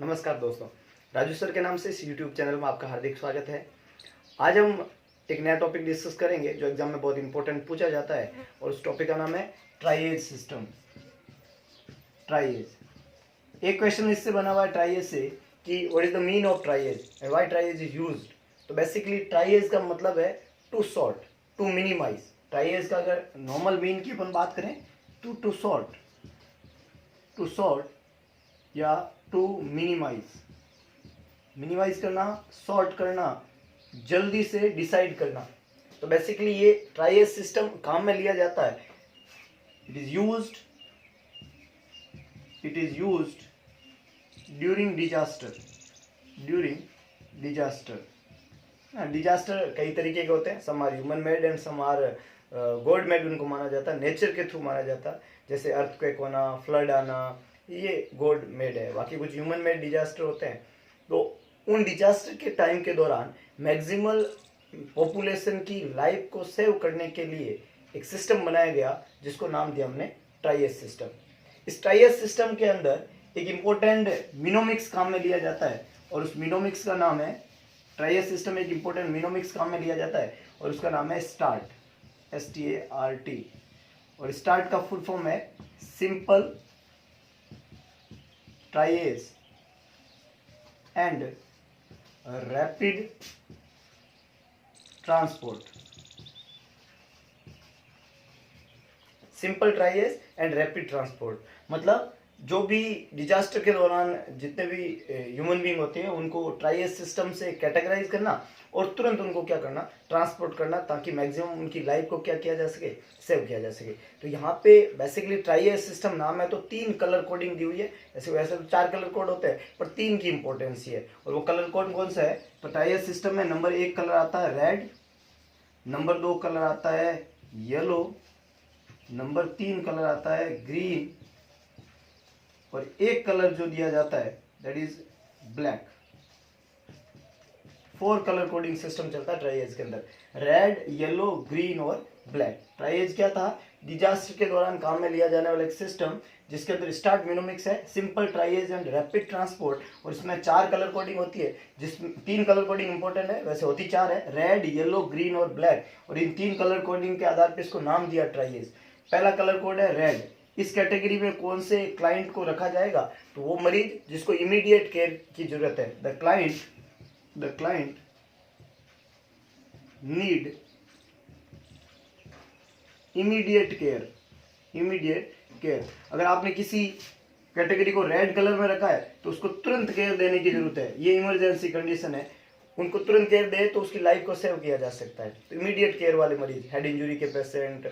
नमस्कार दोस्तों, राजू सर के नाम से इस यूट्यूब चैनल में आपका हार्दिक स्वागत है। आज हम एक नया टॉपिक डिस्कस करेंगे जो एग्जाम में बहुत इंपॉर्टेंट पूछा जाता है और उस टॉपिक का नाम है ट्राइएज सिस्टम। ट्राइएज एक क्वेश्चन इससे बना हुआ है ट्राइएज से कि what is the mean of triage and why triage is used. तो बेसिकली ट्राइएज का मतलब है to sort, to minimise. Triage का अगर नॉर्मल मीन की अपन बात करें टू सॉर्ट या टू मिनिमाइज करना, सॉर्ट करना, जल्दी से डिसाइड करना। तो बेसिकली ये ट्राइएज सिस्टम काम में लिया जाता है। It is used during disaster. Disaster कई तरीके के होते हैं, some are human made and some are god made. उनको माना जाता है, नेचर के थ्रू माना जाता है, जैसे अर्थक्वेक होना, फ्लड आना, ये गॉड मेड है। बाकी कुछ ह्यूमन मेड डिजास्टर होते हैं। तो उन डिजास्टर के टाइम के दौरान मैक्सिमल पॉपुलेशन की लाइफ को सेव करने के लिए एक सिस्टम बनाया गया जिसको नाम दिया हमने ट्राइएज सिस्टम। इस ट्राइएज सिस्टम के अंदर एक इम्पोर्टेंट मिनोमिक्स काम में लिया जाता है और उस मिनोमिक्स का नाम है, ट्राइएज सिस्टम एक इम्पोर्टेंट मिनोमिक्स काम में लिया जाता है और उसका नाम है स्टार्ट, START। और स्टार्ट का फुल फॉर्म है simple triage and rapid transport. Simple triage and rapid transport मतलब जो भी डिजास्टर के दौरान जितने भी ह्यूमन बीइंग होते हैं उनको ट्राइएज सिस्टम से कैटेगराइज करना और तुरंत उनको क्या करना, ट्रांसपोर्ट करना, ताकि मैक्सिमम उनकी लाइफ को क्या किया जा सके, सेव किया जा सके। तो यहाँ पे बेसिकली ट्राइएज सिस्टम नाम है तो 3 कलर कोडिंग दी हुई है। वैसे तो 4 कलर कोड होते हैं पर 3 की इंपॉर्टेंस है। और वो कलर कोड कौन सा है? तो ट्राइएज सिस्टम में नंबर 1 कलर आता है रेड, नंबर 2 कलर आता है येलो, नंबर 3 कलर आता है ग्रीन और एक कलर जो दिया जाता है that is black. 4 colour coding system चलता है ट्राइएज के अंदर, रेड, येलो, ग्रीन और ब्लैक। ट्राइएज क्या था? डिजास्टर के दौरान काम में लिया जाने वाला एक सिस्टम जिसके अंदर स्टार्ट मिनोमिक्स है, simple triage and rapid transport. और इसमें 4 कलर कोडिंग होती है जिसमें 3 कलर कोडिंग इंपॉर्टेंट है, वैसे होती 4 है, रेड, येलो, ग्रीन और ब्लैक। और इन 3 कलर कोडिंग के आधार पर इसको नाम दिया ट्राइएज। पहला कलर कोड है रेड। इस कैटेगरी में कौन से क्लाइंट को रखा जाएगा? तो वो मरीज जिसको इमीडिएट केयर की जरूरत है। The client need immediate care. अगर आपने किसी कैटेगरी को रेड कलर में रखा है तो उसको तुरंत केयर देने की जरूरत है, ये इमरजेंसी कंडीशन है, उनको तुरंत केयर दे तो उसकी लाइफ को सेव किया जा सकता है। तो इमीडिएट केयर वाले मरीज, हेड इंजरी के पेशेंट,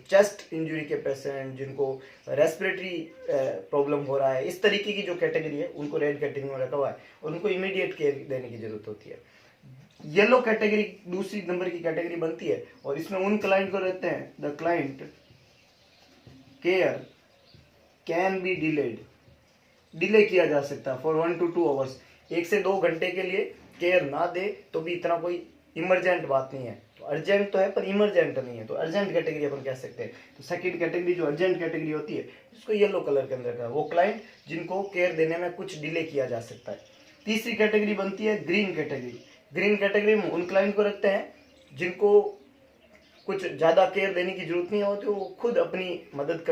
चेस्ट इंजरी के पेशेंट, जिनको रेस्पिरेटरी प्रॉब्लम हो रहा है, इस तरीके की जो कैटेगरी है उनको रेड कैटेगरी में रखा हुआ है और उनको इमीडिएट केयर देने की जरूरत होती है। येलो कैटेगरी दूसरी नंबर की कैटेगरी बनती है और इसमें उन क्लाइंट को रहते हैं the client care can be delay किया जा सकता है फॉर 1 to 2 आवर्स। 1 से 2 घंटे के लिए केयर ना दे तो भी इतना कोई इमरजेंट बात नहीं है। तो अर्जेंट तो है पर इमरजेंट नहीं है, तो अर्जेंट कैटेगरी अपन कह सकते हैं। तो सेकंड कैटेगरी जो अर्जेंट कैटेगरी होती है जिसको येलो कलर के अंदर का, वो क्लाइंट जिनको केयर देने में कुछ डिले किया जा सकता है। तीसरी कैटेगरी बनती है ग्रीन कैटेगरी। ग्रीन कैटेगरी में उन क्लाइंट को रखते हैं जिनको कुछ ज़्यादा केयर देने की जरूरत नहीं होती, वो खुद अपनी मदद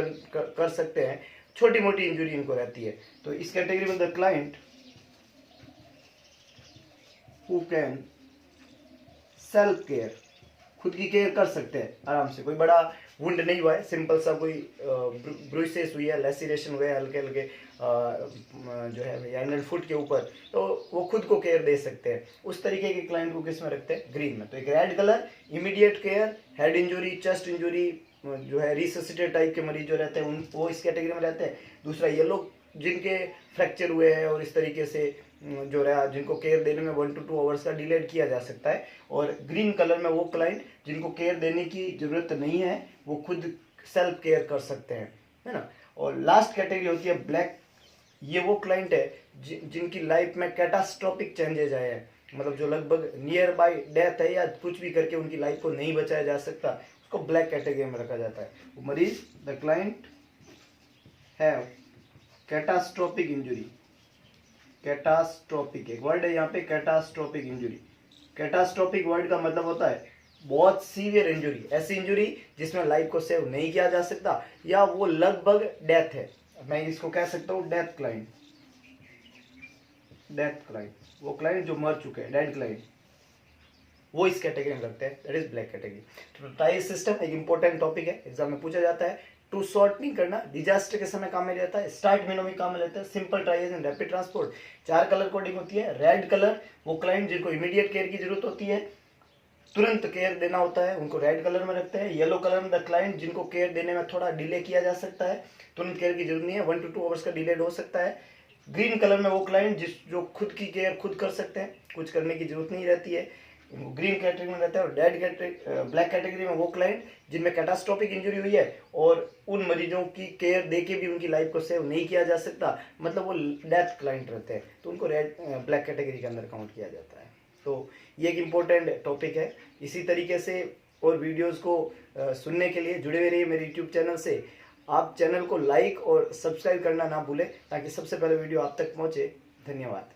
कर सकते हैं, छोटी मोटी इंजरी इनको रहती है। तो इस कैटेगरी में the client who can self care, खुद की केयर कर सकते हैं आराम से। कोई बड़ा वुंड नहीं हुआ है, सिंपल सा कोई ब्रूसेस हुई है, लेसिरेशन हुए हल्के हल्के जो है हैंड एंड फुट के ऊपर, तो वो खुद को केयर दे सकते हैं। उस तरीके के क्लाइंट को किस में रखते हैं? ग्रीन में। तो एक red colour immediate care, head injury, chest injury, जो है रिससिटेट टाइप के मरीज जो रहते हैं वो इस कैटेगरी में रहते हैं। दूसरा येलो, जिनके फ्रैक्चर हुए हैं और इस तरीके से जो रहा, जिनको केयर देने में 1 to 2 आवर्स का डिलेड किया जा सकता है। और ग्रीन कलर में वो क्लाइंट जिनको केयर देने की जरूरत नहीं है, वो खुद सेल्फ केयर कर सकते हैं, है ना। और लास्ट कैटेगरी होती है ब्लैक। ये वो क्लाइंट है जिनकी लाइफ में कैटास्ट्रोफिक चेंजेज आए हैं, मतलब जो लगभग नियर बाय डेथ है या कुछ भी करके उनकी लाइफ को नहीं बचाया जा सकता, उसको ब्लैक कैटेगरी में रखा जाता है। वो मरीज the client have catastrophic injury catastrophic एक वर्ड है यहाँ पे, कैटास्ट्रोफिक इंजुरी। कैटास्ट्रोफिक वर्ड का मतलब होता है बहुत सीवियर इंजुरी, ऐसी इंजुरी जिसमें लाइफ को सेव नहीं किया जा सकता या वो लगभग डेथ है। मैं इसको कह सकता हूँ डेथ क्लाइंट। डेथ क्लाइंट वो क्लाइंट जो मर चुके हैं, डेड क्लाइंट, वो इस कैटेगरी में लगते हैं, दैट इज ब्लैक कैटेगरी। तो टाइज सिस्टम एक इंपॉर्टेंट टॉपिक है, एग्जाम में पूछा जाता है। टू शॉर्ट नहीं करना, डिजास्टर के समय काम में रहता है, स्टार्ट महीनों में काम में रहता है। Simple tries and rapid transport, 4 colour coding होती है। रेड कलर वो क्लाइंट जिनको इमीडिएट केयर की जरूरत होती है, तुरंत केयर देना होता है, उनको रेड कलर में रखते हैं। येलो कलर में द क्लाइंट जिनको केयर देने में थोड़ा डिले किया जा सकता है, तुरंत केयर की जरूरत नहीं है, 1 to 2 आवर्स का डिले हो सकता है। ग्रीन कलर में वो क्लाइंट जो खुद की केयर खुद कर सकते हैं, कुछ करने की जरूरत नहीं रहती है, ग्रीन कैटेगरी में रहता है। और ब्लैक कैटेगरी में वो क्लाइंट जिनमें कैटास्ट्रोफिक इंजरी हुई है और उन मरीजों की केयर देके भी उनकी लाइफ को सेव नहीं किया जा सकता, मतलब वो डेथ क्लाइंट रहते हैं, तो उनको ब्लैक कैटेगरी के अंदर काउंट किया जाता है। तो ये एक इम्पोर्टेंट टॉपिक है। इसी तरीके से और वीडियोस को सुनने के लिए जुड़े हुए रहिए मेरे यूट्यूब चैनल से। आप चैनल को लाइक और सब्सक्राइब करना ना भूलें ताकि सबसे पहले वीडियो आप तक पहुंचे। धन्यवाद।